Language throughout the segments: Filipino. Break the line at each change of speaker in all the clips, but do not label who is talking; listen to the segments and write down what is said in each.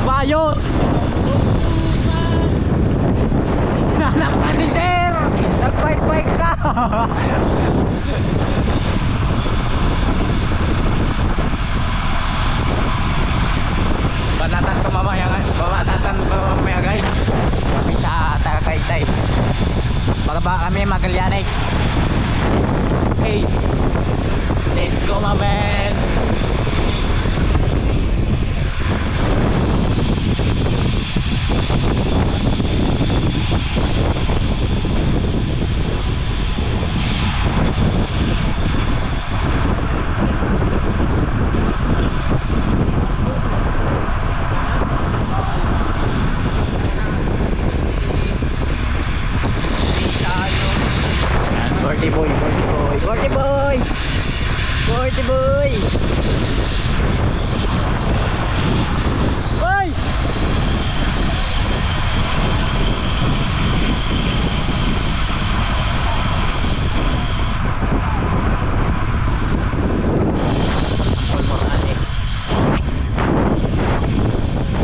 Kusbayot. Nanap ka ni sir. Nag-bike ka. Banatan ko mamaya, banatan ko mamaya guys. Kami sa Tagaytay. Baka kami Magallanes. Okay, let's go my man. Forty boy. Boy!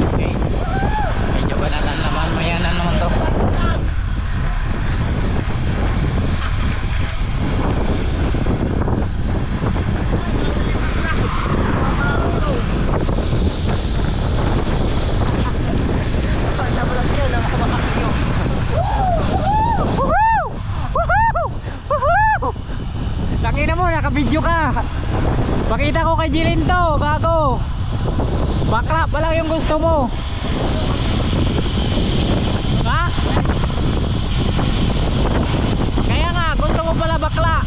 Okay. Medyo banatan naman, mayanan naman to. Tangina mo, naka-video ka. Pakita ko kay Jilin to, gago. Bakla pa lang yung gusto mo. Ha? Kaya nga, gusto mo pala bakla.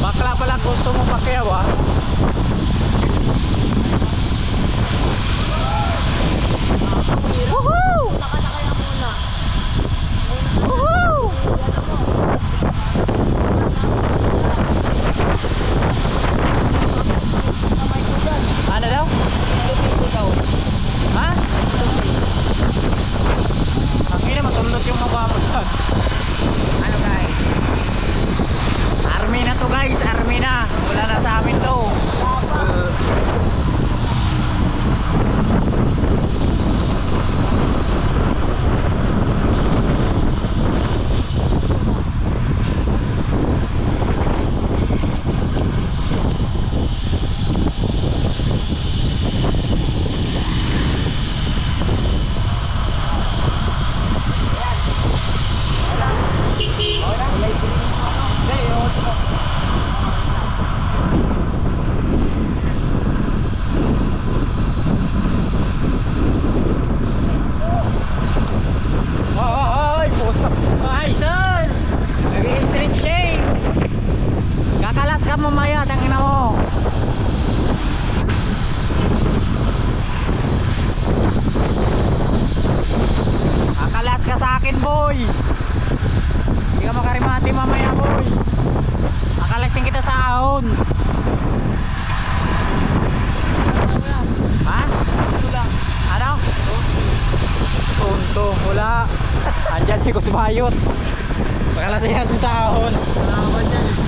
Bakla pala gusto mo pakyaw ha. Woohoo! Woohoo! Ano daw? Ha? Ang ina, masundot yung mukha mo doon. Ano guys? Army na to guys, army na. Wala na sa amin to. Mamaya, tangina mo. Kakalas ka sa akin, boy. Hindi ka makarimati mamaya, boy. Kakalasin kita sa ahon. Ha? Ano? Sunto, wala. Andyan si Kusbayot. Kakalasin ka sa ahon. Wala ka ba dyan?